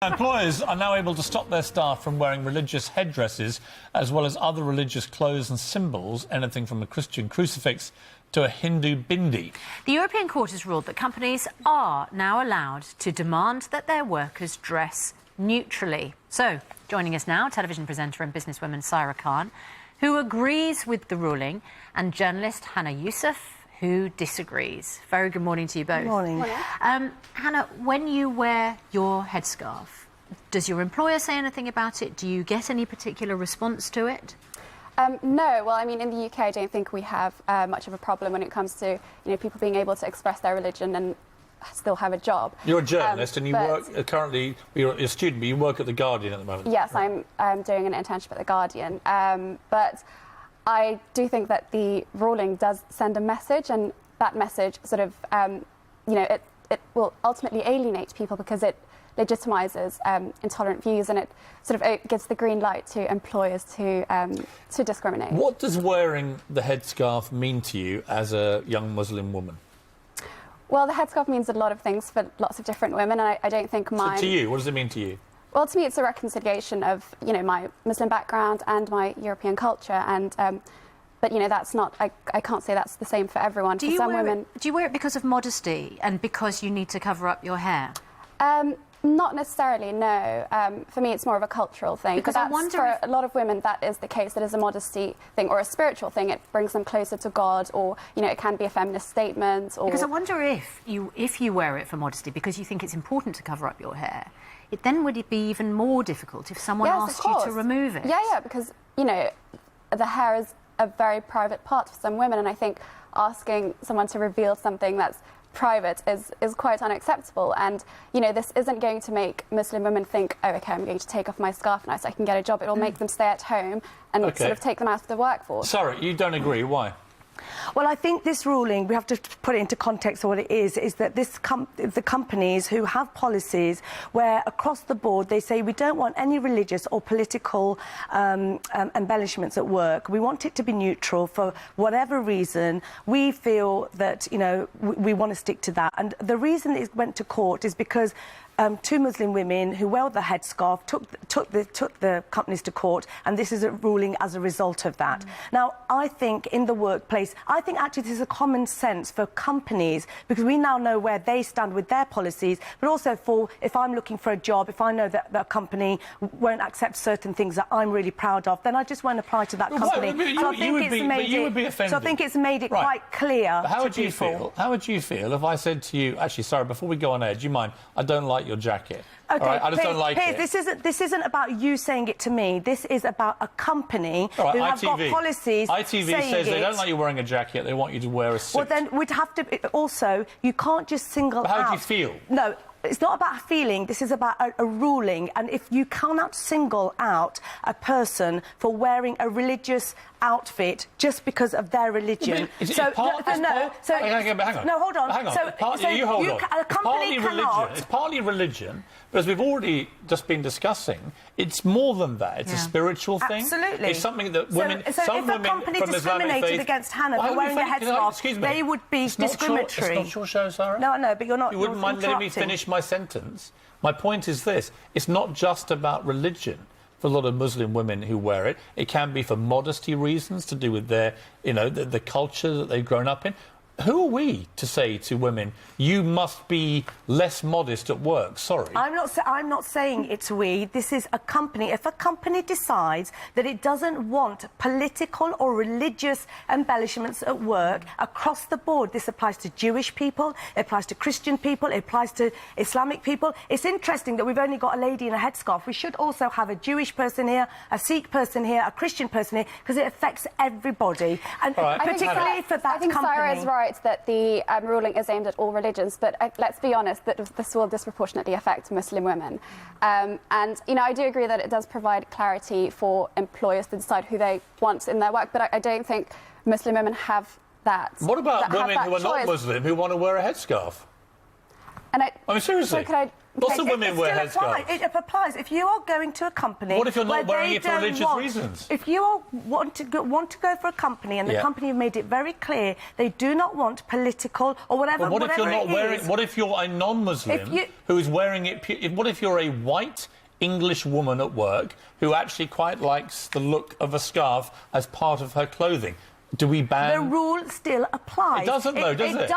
Employers are now able to stop their staff from wearing religious headdresses as well as other religious clothes and symbols, anything from a Christian crucifix to a Hindu bindi. The European Court has ruled that companies are now allowed to demand that their workers dress neutrally. So, joining us now, television presenter and businesswoman Saira Khan, who agrees with the ruling, and journalist Hannah Youssef, who disagrees. Very good morning to you both. Good morning. Hannah, when you wear your headscarf, does your employer say anything about it? Do you get any particular response to it? No. Well, I mean, in the UK, I don't think we have much of a problem when it comes to, people being able to express their religion and still have a job. You're a journalist and you work currently. You're a student, but you work at The Guardian at the moment. Yes, I'm doing an internship at The Guardian. But I do think that the ruling does send a message, and that message sort of, it will ultimately alienate people because it legitimises intolerant views, and it sort of gives the green light to employers to discriminate. What does wearing the headscarf mean to you as a young Muslim woman? Well, the headscarf means a lot of things for lots of different women, and I don't think mine... So to you, what does it mean to you? Well, to me, it's a reconciliation of, my Muslim background and my European culture, and but that's not. I can't say that's the same for everyone. Do you wear it because of modesty and because you need to cover up your hair? Not necessarily, no. For me, it's more of a cultural thing. Because I wonder for a lot of women, that is the case. That is a modesty thing or a spiritual thing. It brings them closer to God, or it can be a feminist statement. Or... Because I wonder if you wear it for modesty because you think it's important to cover up your hair, then would it be even more difficult if someone asked you to remove it? Yeah, because the hair is a very private part for some women, and I think asking someone to reveal something that's private is quite unacceptable. And this isn't going to make Muslim women think, oh, okay, I'm going to take off my scarf now so I can get a job. It will make them stay at home and sort of take them out of the workforce. Sorry, you don't agree. Why? Well, I think this ruling, we have to put it into context of what it is that the companies who have policies where across the board they say we don't want any religious or political embellishments at work. We want it to be neutral for whatever reason. We feel that, we want to stick to that. And the reason it went to court is because two Muslim women who wore the headscarf took the companies to court, and this is a ruling as a result of that. Now, I think in the workplace, I think actually this is a common sense for companies, because we now know where they stand with their policies, but also for if I'm looking for a job, if I know that the company won't accept certain things that I'm really proud of, then I just won't apply to that company. You would be offended. So I think it's made it quite clear to people. How would you feel if I said to you, actually, sorry, before we go on air, do you mind? I don't like your jacket. Okay, right? I just don't like Piers, it. This isn't about you saying it to me. This is about a company who have got policies ITV says they don't like you wearing a jacket. They want you to wear a suit. Well, then we'd have to... Also, you can't just single out... But how do you feel? No, it's not about a feeling. This is about a ruling. And if you cannot single out a person for wearing a religious outfit just because of their religion... Hang on. No, hold on. Hang on. You hold on. A company cannot... It's partly religion, but as we've already just been discussing, it's more than that. It's a spiritual thing. Absolutely. It's something that women... So if a company discriminated against Hannah for wearing a headscarf, they would be discriminatory. It's not your show, Sarah. No, I know, but you're not... You wouldn't mind letting me finish my sentence? My point is this. It's not just about religion for a lot of Muslim women who wear it. It can be for modesty reasons to do with their, the culture that they've grown up in. Who are we to say to women, you must be less modest at work? Sorry. I'm not saying it's we. This is a company. If a company decides that it doesn't want political or religious embellishments at work across the board, this applies to Jewish people, it applies to Christian people, it applies to Islamic people. It's interesting that we've only got a lady in a headscarf. We should also have a Jewish person here, a Sikh person here, a Christian person here, because it affects everybody. And particularly for that company. I think Sarah is right that the ruling is aimed at all religions, but let's be honest, that this will disproportionately affect Muslim women. And, I do agree that it does provide clarity for employers to decide who they want in their work, but I don't think Muslim women have that. What about women who are not Muslim who want to wear a headscarf? And mean, seriously. So could I... Lots of women wear It still headscarves. It applies. If you are going to a company... What if you're not where wearing they it for don't religious want- reasons? If you are want to go for a company and the Yeah. company have made it very clear they do not want political or whatever, But what if you're not whatever it wearing? is, What if you're a non-Muslim If you- who is wearing it? What if you're a white English woman at work who actually quite likes the look of a scarf as part of her clothing? Do we ban? the rule still applies. It doesn't, though, does it? It does